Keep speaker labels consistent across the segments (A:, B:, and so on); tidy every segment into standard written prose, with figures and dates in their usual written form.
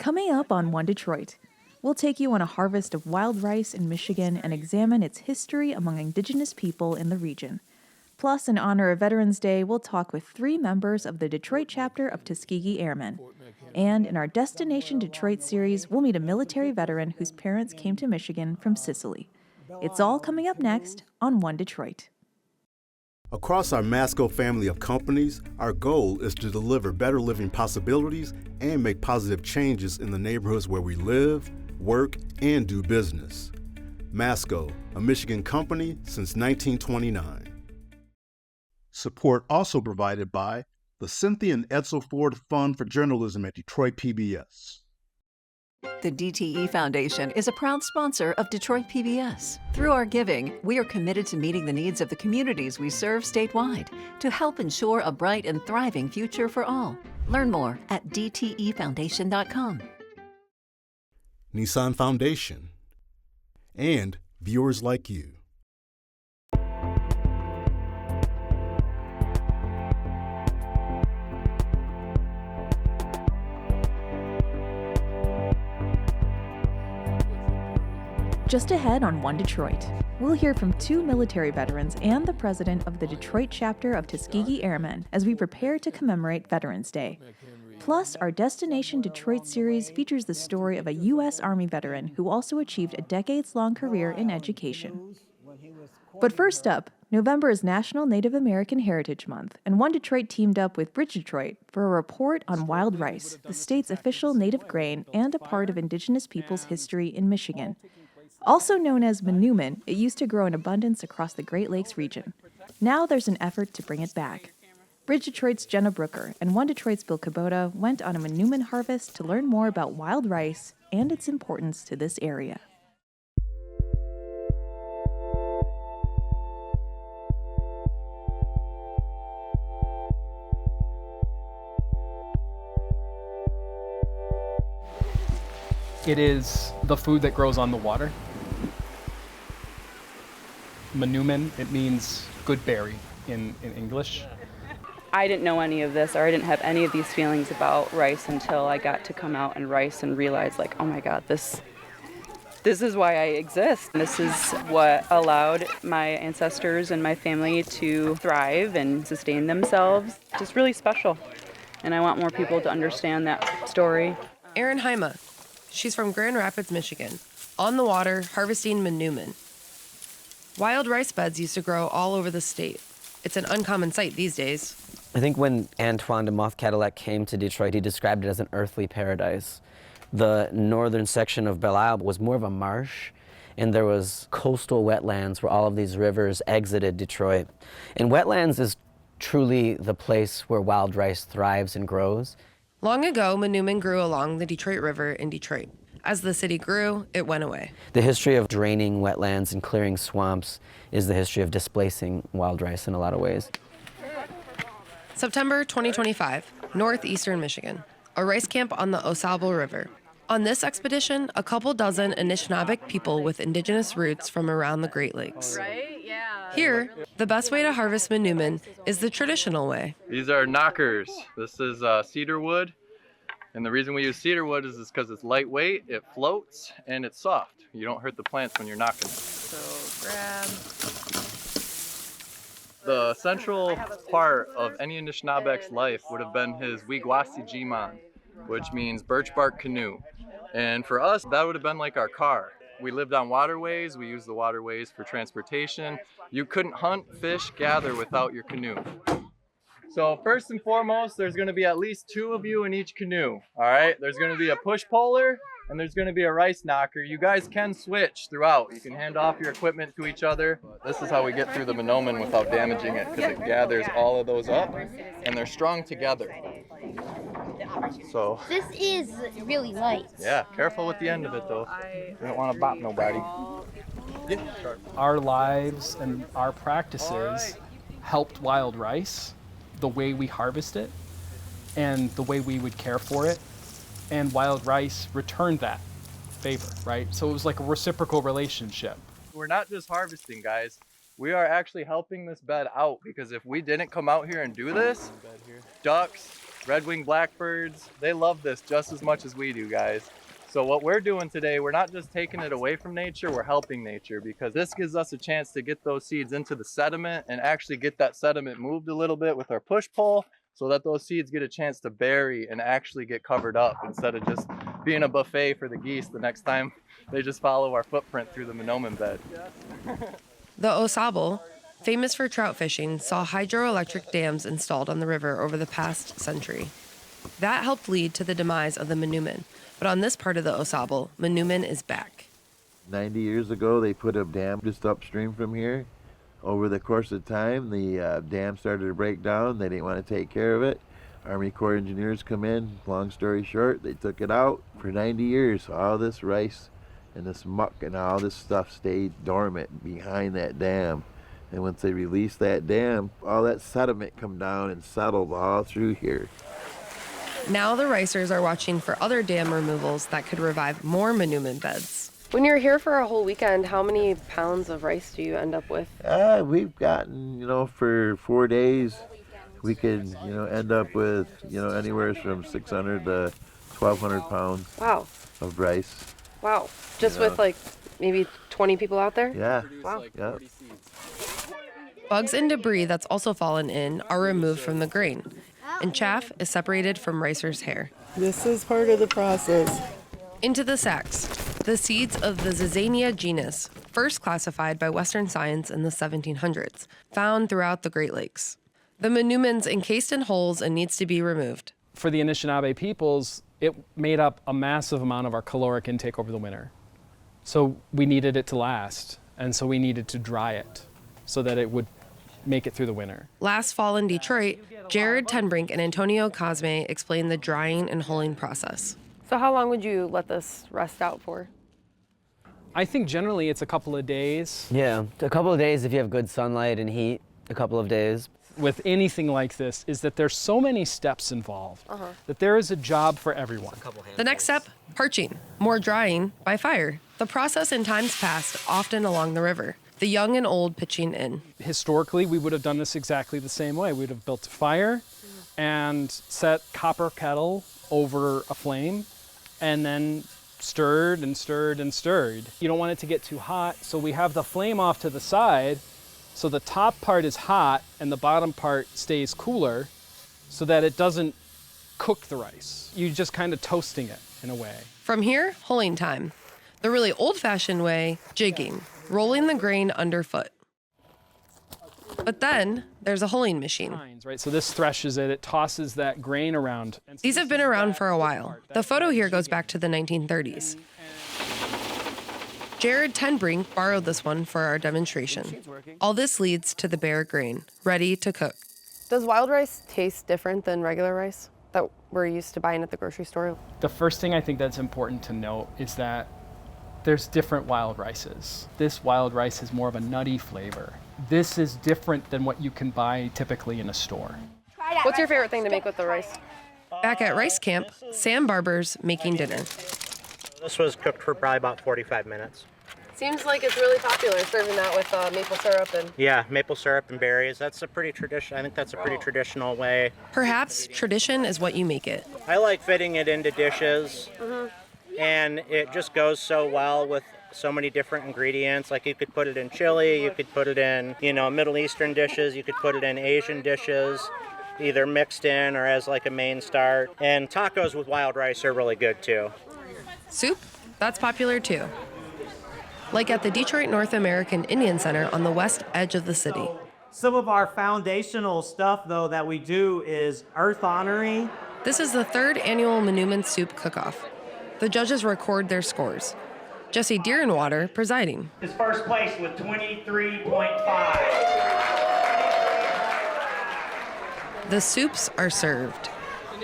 A: Coming up on One Detroit, we'll take you on a harvest of wild rice in Michigan and examine its history among Indigenous people in the region. Plus, in honor of Veterans Day, we'll talk with 3 members of the Detroit chapter of Tuskegee Airmen. And in our Destination Detroit series, we'll meet a military veteran whose parents came to Michigan from Sicily. It's all coming up next on One Detroit.
B: Across our Masco family of companies, our goal is to deliver better living possibilities and make positive changes in the neighborhoods where we live, work, and do business. Masco, a Michigan company since 1929.
C: Support also provided by the Cynthia and Edsel Ford Fund for Journalism at Detroit PBS.
D: The DTE Foundation is a proud sponsor of Detroit PBS. Through our giving, we are committed to meeting the needs of the communities we serve statewide to help ensure a bright and thriving future for all. Learn more at dtefoundation.com.
B: Nissan Foundation, and viewers like you.
A: Just ahead on One Detroit, we'll hear from 2 military veterans and the president of the Detroit chapter of Tuskegee Airmen as we prepare to commemorate Veterans Day. Plus, our Destination Detroit series features the story of a U.S. Army veteran who also achieved a decades-long career in education. But first up, November is National Native American Heritage Month, and One Detroit teamed up with Bridge Detroit for a report on wild rice, the state's official native grain and a part of Indigenous people's history in Michigan. Also known as manoomin, it used to grow in abundance across the Great Lakes region. Now there's an effort to bring it back. Bridge Detroit's Jenna Brooker and One Detroit's Bill Kubota went on a manoomin harvest to learn more about wild rice and its importance to this area.
E: It is the food that grows on the water. Manoomin, it means good berry in English.
F: I didn't know any of this, or I didn't have any of these feelings about rice until I got to come out and rice and realize, like, oh my God, this is why I exist. This is what allowed my ancestors and my family to thrive and sustain themselves. Just really special. And I want more people to understand that story.
G: Erin Heima. She's from Grand Rapids, Michigan. On the water, harvesting manoomin. Wild rice beds used to grow all over the state. It's an uncommon sight these days.
H: I think when Antoine de Moth Cadillac came to Detroit, he described it as an earthly paradise. The northern section of Belle Isle was more of a marsh, and there was coastal wetlands where all of these rivers exited Detroit. And wetlands is truly the place where wild rice thrives and grows.
G: Long ago, manoomin grew along the Detroit River in Detroit. As the city grew, it went away.
H: The history of draining wetlands and clearing swamps is the history of displacing wild rice in a lot of ways.
G: September 2025, northeastern Michigan, a rice camp on the Osable River. On this expedition, a couple dozen Anishinaabeg people with indigenous roots from around the Great Lakes. Here, the best way to harvest manoomin is the traditional way.
I: These are knockers. This is cedar wood. And the reason we use cedar wood is because it's lightweight, it floats, and it's soft. You don't hurt the plants when you're knocking it.
F: So grab.
I: The central part of any Anishinaabeg's life would have been his Wigwasi Jiman, which means birch bark canoe. And for us, that would have been like our car. We lived on waterways, we used the waterways for transportation. You couldn't hunt, fish, gather without your canoe. So first and foremost, there's gonna be at least 2 of you in each canoe, all right? There's gonna be a push polar and there's gonna be a rice knocker. You guys can switch throughout. You can hand off your equipment to each other. This is how we get through the manoomin without damaging it, because it gathers all of those up and they're strung together. So
J: this is really light.
I: Yeah, careful with the end of it though. You don't want to bop nobody.
E: Our lives and our practices helped wild rice, the way we harvest it and the way we would care for it, and wild rice returned that favor, right? So it was like a reciprocal relationship.
I: We're not just harvesting, guys. We are actually helping this bed out, because if we didn't come out here and do this, ducks, Red-winged blackbirds, they love this just as much as we do, guys. So what we're doing today, we're not just taking it away from nature, we're helping nature, because this gives us a chance to get those seeds into the sediment and actually get that sediment moved a little bit with our push-pull so that those seeds get a chance to bury and actually get covered up instead of just being a buffet for the geese the next time they just follow our footprint through the Monoman bed.
G: The Osable, famous for trout fishing, saw hydroelectric dams installed on the river over the past century. That helped lead to the demise of the Monumen. But on this part of the Osable, Monumen is back.
K: 90 years ago, they put a dam just upstream from here. Over the course of time, the dam started to break down. They didn't want to take care of it. Army Corps engineers come in. Long story short, they took it out. For 90 years, all this rice and this muck and all this stuff stayed dormant behind that dam. And once they released that dam, all that sediment come down and settled all through here.
G: Now the ricers are watching for other dam removals that could revive more Monumen beds. When you're here for a whole weekend, how many pounds of rice do you end up with?
K: We've gotten, for 4 days, we could, end up with, anywhere from 600 to 1,200 pounds
G: Wow.
K: of rice.
G: Wow. Just with like maybe 20 people out there?
K: Yeah.
G: Wow.
K: Yeah.
G: Bugs and debris that's also fallen in are removed from the grain, and chaff is separated from ricers' hair.
L: This is part of the process.
G: Into the sacks, the seeds of the Zizania genus, first classified by Western science in the 1700s, found throughout the Great Lakes. The Monumen's encased in holes and needs to be removed.
E: For the Anishinaabe peoples, it made up a massive amount of our caloric intake over the winter. So we needed it to last, and so we needed to dry it so that it would make it through the winter.
G: Last fall in Detroit, Jared Tenbrink and Antonio Cosme explained the drying and hulling process. So how long would you let this rest out for?
E: I think generally it's a couple of days.
H: Yeah, a couple of days if you have good sunlight and heat, a couple of days.
E: With anything like this is that there's so many steps involved that there is a job for everyone.
G: The next step, parching, more drying by fire. The process in times past, often along the river. The young and old pitching in.
E: Historically, we would have done this exactly the same way. We'd have built a fire and set copper kettle over a flame and then stirred and stirred and stirred. You don't want it to get too hot, so we have the flame off to the side so the top part is hot and the bottom part stays cooler so that it doesn't cook the rice. You're just kind of toasting it in a way.
G: From here, hulling time. The really old-fashioned way, jigging, rolling the grain underfoot. But then there's a hulling machine.
E: Right, so this threshes it, it tosses that grain around.
G: These have been around for a while. The photo here goes back to the 1930s. Jared Tenbrink borrowed this one for our demonstration. All this leads to the bare grain, ready to cook. Does wild rice taste different than regular rice that we're used to buying at the grocery store?
E: The first thing I think that's important to note is that there's different wild rices. This wild rice has more of a nutty flavor. This is different than what you can buy typically in a store.
G: What's your favorite thing to make with the rice? Back at Rice Camp, Sam Barber's making dinner.
M: This was cooked for probably about 45 minutes.
G: Seems like it's really popular, serving that with maple syrup and...
M: Yeah, maple syrup and berries. That's a pretty traditional, I think that's a pretty traditional way.
G: Perhaps tradition is what you make it.
M: I like fitting it into dishes, and it just goes so well with so many different ingredients. Like you could put it in chili, you could put it in, Middle Eastern dishes, you could put it in Asian dishes, either mixed in or as like a main start. And tacos with wild rice are really good too.
G: Soup? That's popular too. Like at the Detroit North American Indian Center on the west edge of the city.
N: Some of our foundational stuff, though, that we do is earth honoring.
G: This is the third annual Monumen Soup Cook-Off. The judges record their scores. Jesse Deerenwater presiding.
N: Is first place with 23.5.
G: The soups are served.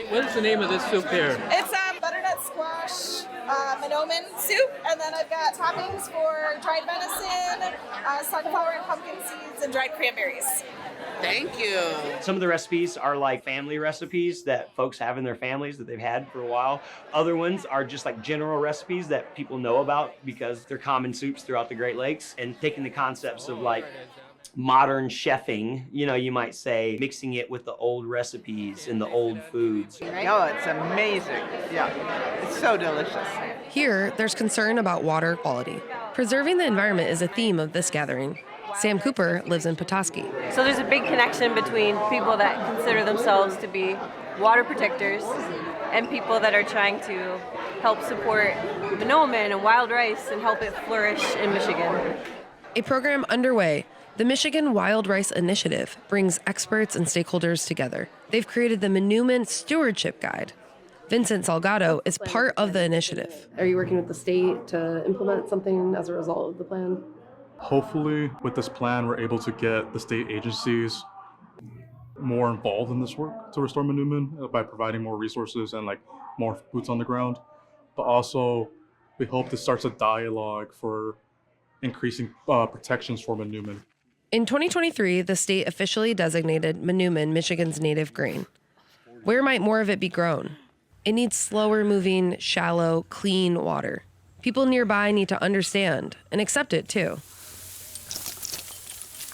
O: What's the name of this soup here?
P: It's butternut squash Monoman soup, and then I've got toppings for dried venison, sunflower and pumpkin seeds, and dried cranberries.
O: Thank you.
N: Some of the recipes are like family recipes that folks have in their families that they've had for a while. Other ones are just like general recipes that people know about because they're common soups throughout the Great Lakes, and taking the concepts of like modern chefing, you might say, mixing it with the old recipes and the old foods.
O: Oh, it's amazing. Yeah, it's so delicious.
G: Here, there's concern about water quality. Preserving the environment is a theme of this gathering. Sam Cooper lives in Petoskey.
Q: So there's a big connection between people that consider themselves to be water protectors and people that are trying to help support Monoman and wild rice and help it flourish in Michigan.
G: A program underway, the Michigan Wild Rice Initiative, brings experts and stakeholders together. They've created the Monument Stewardship Guide. Vincent Salgado is part of the initiative.
R: Are you working with the state to implement something as a result of the plan?
S: Hopefully, with this plan, we're able to get the state agencies more involved in this work to restore Monument by providing more resources and more boots on the ground. But also, we hope this starts a dialogue for increasing protections for Monument.
G: In 2023, the state officially designated Monument Michigan's native grain. Where might more of it be grown? It needs slower moving, shallow, clean water. People nearby need to understand and accept it too.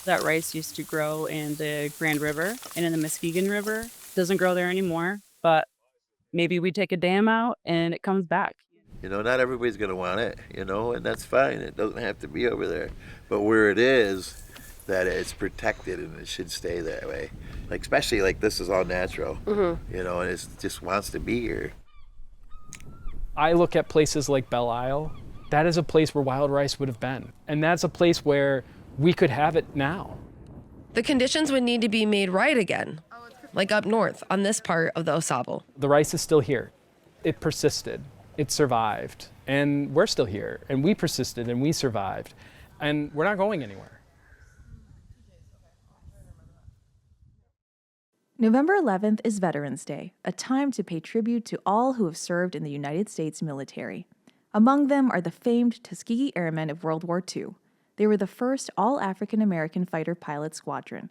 T: That rice used to grow in the Grand River and in the Muskegon River. Doesn't grow there anymore, but maybe we take a dam out and it comes back.
K: Not everybody's going to want it, and that's fine. It doesn't have to be over there. But where it is, that it's protected and it should stay that way. Especially this is all natural, and it just wants to be here.
E: I look at places like Belle Isle. That is a place where wild rice would have been. And that's a place where we could have it now.
G: The conditions would need to be made right again, like up north on this part of the Osable.
E: The rice is still here. It persisted. It survived. And we're still here. And we persisted and we survived. And we're not going anywhere.
A: November 11th is Veterans Day, a time to pay tribute to all who have served in the United States military. Among them are the famed Tuskegee Airmen of World War II. They were the first all-African-American fighter pilot squadron.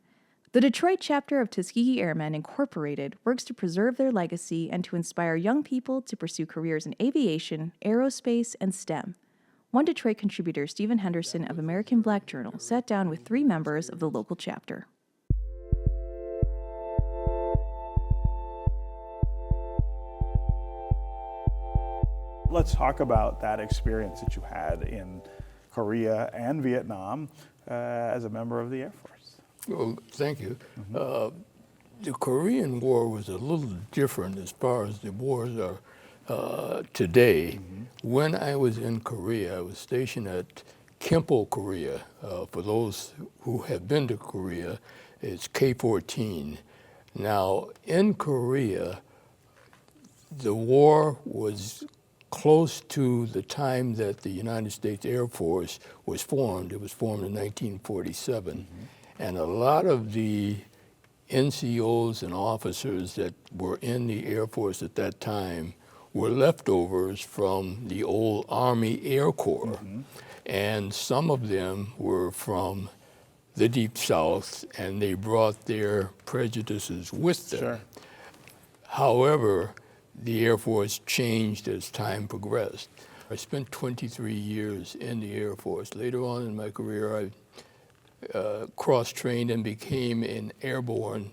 A: The Detroit chapter of Tuskegee Airmen Incorporated works to preserve their legacy and to inspire young people to pursue careers in aviation, aerospace, and STEM. One Detroit contributor, Stephen Henderson of American Black Journal, sat down with 3 members of the local chapter.
U: Let's talk about that experience that you had in Korea and Vietnam as a member of the Air Force.
V: Well, thank you. The Korean War was a little different as far as the wars are today. When I was in Korea, I was stationed at Kimpo, Korea. For those who have been to Korea, it's K-14. Now, in Korea, the war was close to the time that the United States Air Force was formed. It was formed in 1947. And a lot of the NCOs and officers that were in the Air Force at that time were leftovers from the old Army Air Corps. And some of them were from the Deep South, and they brought their prejudices with them.
U: Sure.
V: However, the Air Force changed as time progressed. I spent 23 years in the Air Force. Later on in my career, I cross-trained and became an airborne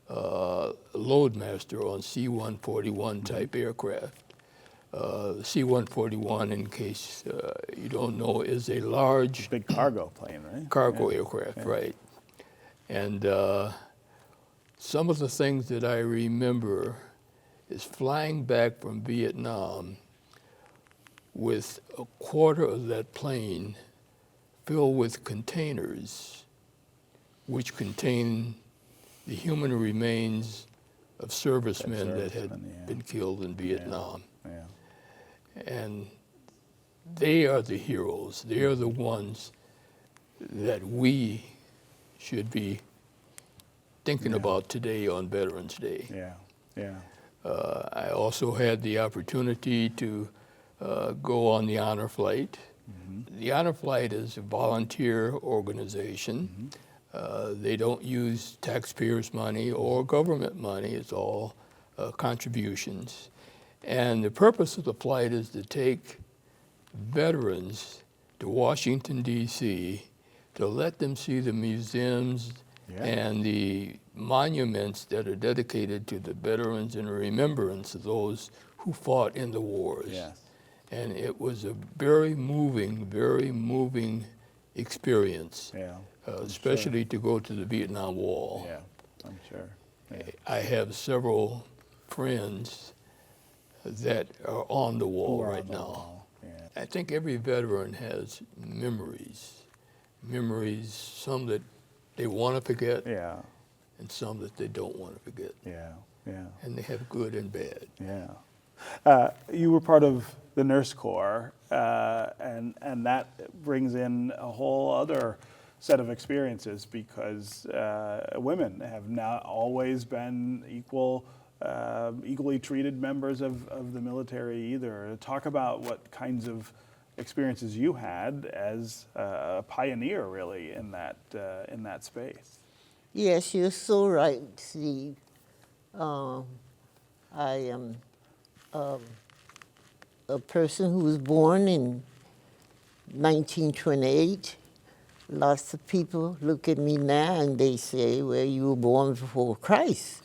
V: loadmaster on C-141 type aircraft. C-141, in case you don't know, is a large...
U: Big cargo plane, right?
V: Cargo aircraft, right. And some of the things that I remember is flying back from Vietnam with a quarter of that plane filled with containers which contain the human remains of servicemen that had been killed in Vietnam. And they are the heroes. They are the ones that we should be thinking about today on Veterans Day. I also had the opportunity to go on the Honor Flight. The Honor Flight is a volunteer organization. They don't use taxpayers' money or government money. It's all contributions. And the purpose of the flight is to take veterans to Washington, D.C. to let them see the museums and the monuments that are dedicated to the veterans in remembrance of those who fought in the wars.
U: Yes.
V: And it was a very moving experience, especially to go to the Vietnam Wall.
U: Yeah, I'm sure. Yeah.
V: I have several friends that are on the wall right now. I think every veteran has memories, some that they want to forget, and some that they don't want to forget.
U: Yeah, yeah.
V: And they have good and bad.
U: Yeah. You were part of the Nurse Corps, and that brings in a whole other set of experiences because women have not always been equally treated members of the military either. Talk about what kinds of experiences you had as a pioneer, really, in that space.
C: Yes, you're so right, Steve. I am a person who was born in 1928. Lots of people look at me now and they say, well, you were born before Christ.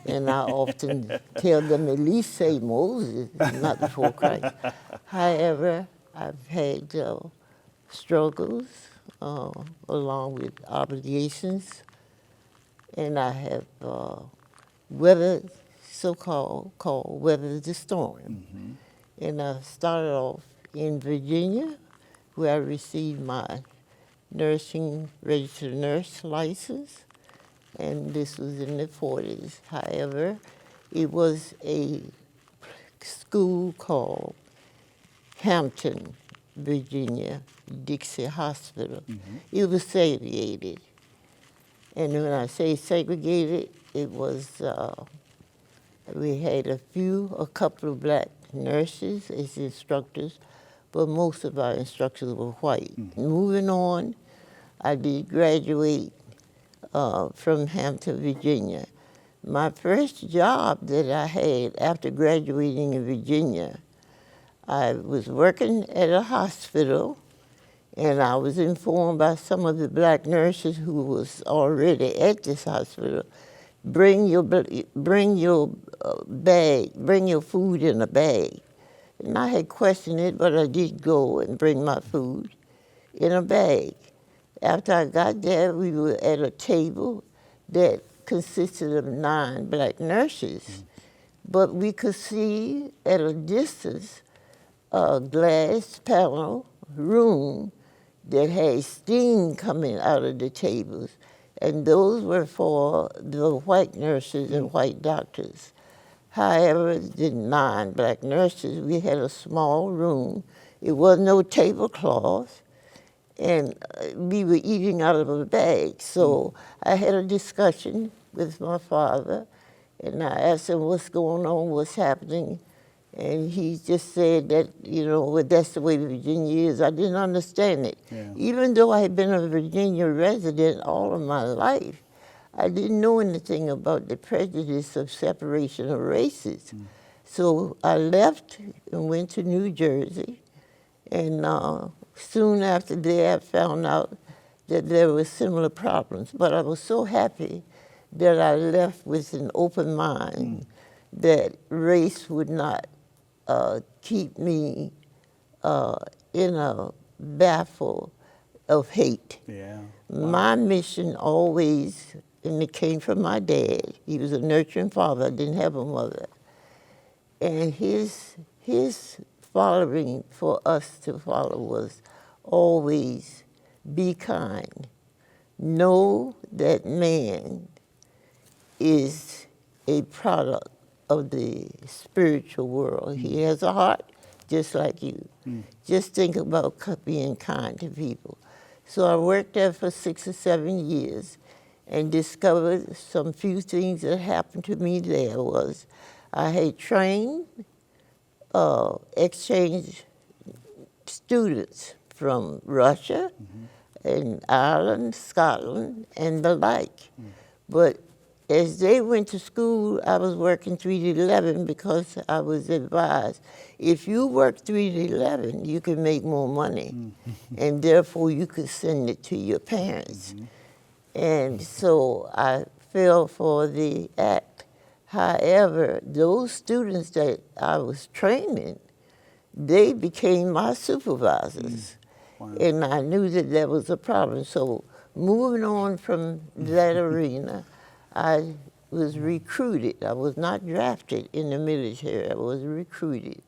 C: And I often tell them at least say Moses, not before Christ. However, I've had struggles along with obligations, and I have weathered, called weathered the storm.
U: Mm-hmm.
C: And I started off in Virginia, where I received my nursing registered nurse license, and this was in the 40s. However, it was a school called Hampton, Virginia, Dixie Hospital.
U: Mm-hmm.
C: It was segregated. And when I say segregated, it was, we had a couple of black nurses as instructors, but most of our instructors were white.
U: Mm-hmm.
C: Moving on, I did graduate from Hampton, Virginia. My first job that I had after graduating in Virginia, I was working at a hospital, and I was informed by some of the black nurses who was already at this hospital, bring your food in a bag. And I had questioned it, but I did go and bring my food in a bag. After I got there, we were at a table that consisted of 9 black nurses, but we could see at a distance a glass panel room that had steam coming out of the tables, and those were for the white nurses and white doctors. However, the 9 black nurses, we had a small room. It was no tablecloth, and we were eating out of a bag. So I had a discussion with my father, and I asked him what's going on, what's happening, and he just said that, well, that's the way Virginia is. I didn't understand it.
U: Yeah.
C: Even though I had been a Virginia resident all of my life, I didn't know anything about the prejudice of separation of races. So I left and went to New Jersey, and soon after that I found out that there were similar problems. But I was so happy that I left with an open mind that race would not keep me in a baffle of hate.
U: Yeah.
C: My mission always, and it came from my dad. He was a nurturing father. I didn't have a mother. And his following for us to follow was always be kind. Know that man is a product of the spiritual world. He has a heart just like you. Just think about being kind to people. So I worked there for 6 or 7 years and discovered some few things that happened to me there was I had trained exchange students from Russia and Ireland, Scotland, and the like. But As they went to school, I was working 3 to 11 because I was advised, if you work 3 to 11, you can make more money, and therefore you could send it to your parents. And so I fell for the act. However, those students that I was training, they became my supervisors. And I knew that there was a problem. So moving on from that arena, I was recruited. I was not drafted in the military. I was recruited.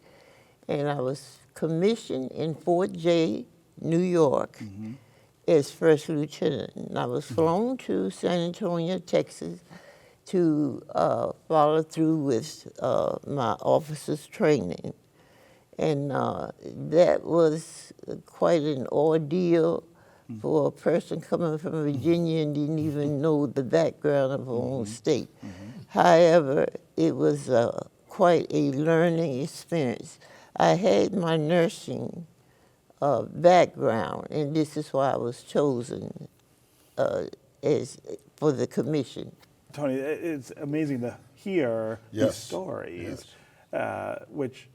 C: And I was commissioned in Fort J, New York, as first lieutenant. And I was flown to San Antonio, Texas, to follow through with my officer's training. And that was quite an ordeal for a person coming from Virginia and didn't even know the background of her own state. However, it was quite a learning experience. I had my nursing background, and this is why I was chosen for the commission.
U: Tony, it's amazing to hear these stories, which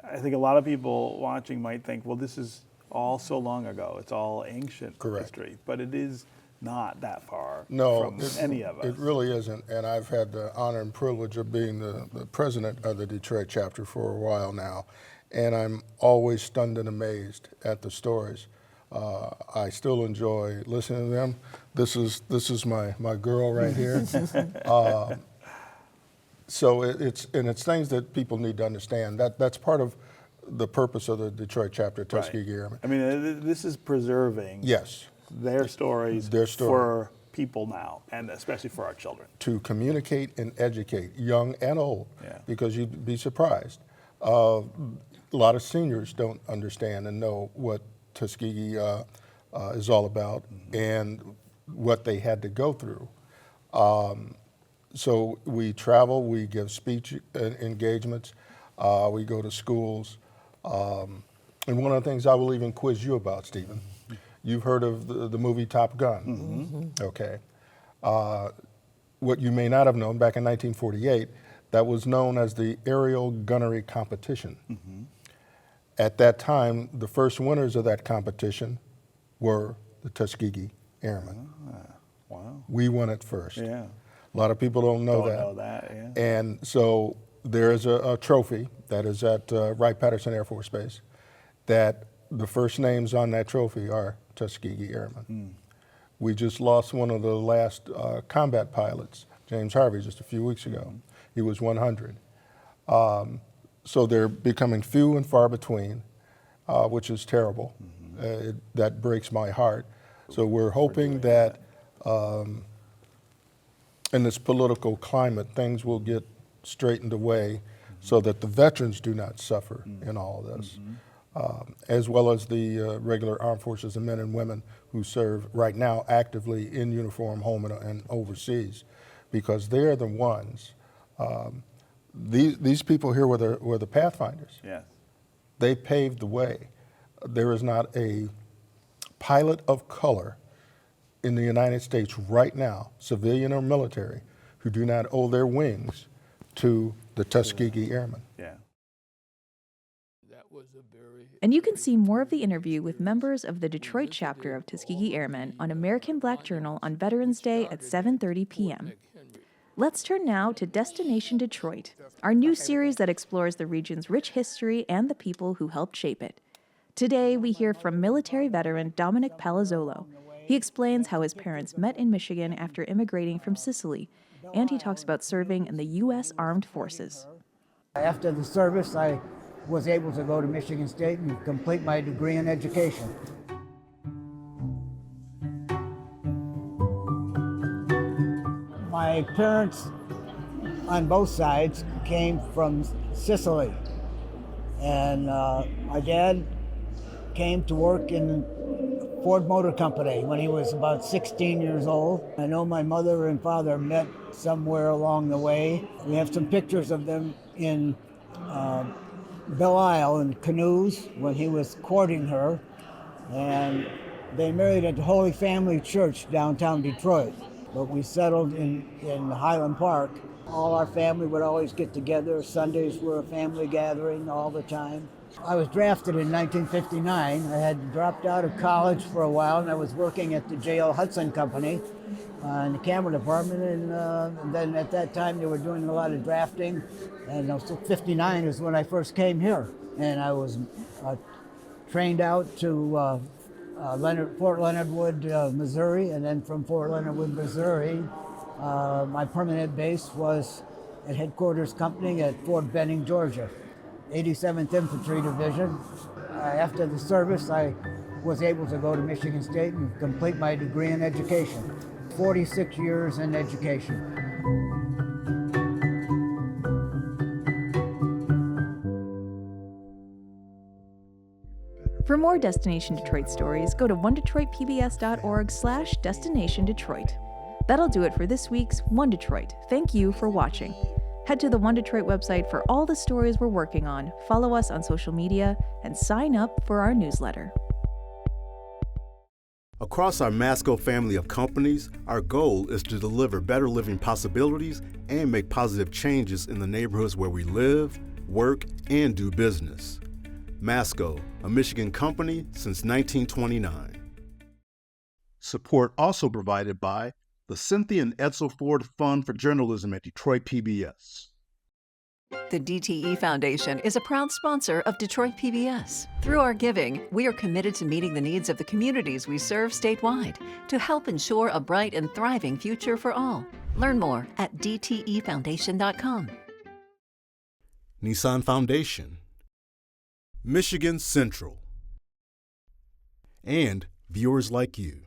U: I think a lot of people watching might think, well, this is all so long ago. It's all ancient history, but it is not that far from any of us.
B: It really isn't, and I've had the honor and privilege of being the president of the Detroit chapter for a while now, and I'm always stunned and amazed at the stories. I still enjoy listening to them. This is my girl right here. So it's things that people need to understand. That's part of the purpose of the Detroit chapter, Tuskegee Airmen.
U: I mean, this is preserving their stories for people now, and especially for our children.
B: To communicate and educate, young and old, because you'd be surprised. A lot of seniors don't understand and know what Tuskegee is all about and what they had to go through. So we travel, we give speech engagements, we go to schools. And one of the things I will even quiz you about, Stephen, you've heard of the movie Top Gun. Okay. What you may not have known, back in 1948, that was known as the aerial gunnery competition. At that time, the first winners of that competition were the Tuskegee Airmen.
U: Wow.
B: We won it first.
U: Yeah.
B: A lot of people don't know that. And so there is a trophy that is at Wright-Patterson Air Force Base that the first names on that trophy are Tuskegee Airmen. We just lost one of the last combat pilots, James Harvey, just a few weeks ago. He was 100. So they're becoming few and far between, which is terrible. That breaks my heart. So we're hoping that in this political climate, things will get straightened away so that the veterans do not suffer in all of this, as well as the regular armed forces and men and women who serve right now actively in uniform, home and overseas, because they're the ones. These people here were the pathfinders.
U: Yes.
B: They paved the way. There is not a pilot of color in the United States right now, civilian or military, who do not owe their wings to the Tuskegee Airmen.
U: Yeah.
A: And you can see more of the interview with members of the Detroit chapter of Tuskegee Airmen on American Black Journal on Veterans Day at 7:30 p.m. Let's turn now to Destination Detroit, our new series that explores the region's rich history and the people who helped shape it. Today, we hear from military veteran Dominic Palazzolo. He explains how his parents met in Michigan after immigrating from Sicily, and he talks about serving in the U.S. Armed Forces.
D: After the service, I was able to go to Michigan State and complete my degree in education. My parents on both sides came from Sicily, and my dad came to work in Ford Motor Company when he was about 16 years old. I know my mother and father met somewhere along the way. We have some pictures of them in Belle Isle in canoes when he was courting her, and they married at the Holy Family Church downtown Detroit. but we settled in Highland Park. All our family would always get together. Sundays were a family gathering all the time. I was drafted in 1959. I had dropped out of college for a while, and I was working at the J.L. Hudson Company in the camera department, and then at that time they were doing a lot of drafting, and so 59 is when I first came here, and I was trained out to Fort Leonard Wood, Missouri, and then from Fort Leonard Wood, Missouri, my permanent base was at Headquarters Company at Fort Benning, Georgia, 87th Infantry Division. After the service, I was able to go to Michigan State and complete my degree in education. 46 years in education.
A: For more Destination Detroit stories, go to onedetroitpbs.org/Destination Detroit. That'll do it for this week's One Detroit. Thank you for watching. Head to the One Detroit website for all the stories we're working on, follow us on social media, and sign up for our newsletter.
F: Across our Masco family of companies, our goal is to deliver better living possibilities and make positive changes in the neighborhoods where we live, work, and do business. Masco, a Michigan company since 1929.
J: Support also provided by the Cynthia and Edsel Ford Fund for Journalism at Detroit PBS.
W: The DTE Foundation is a proud sponsor of Detroit PBS. Through our giving, we are committed to meeting the needs of the communities we serve statewide to help ensure a bright and thriving future for all. Learn more at dtefoundation.com.
F: Nissan Foundation, Michigan Central, and viewers like you.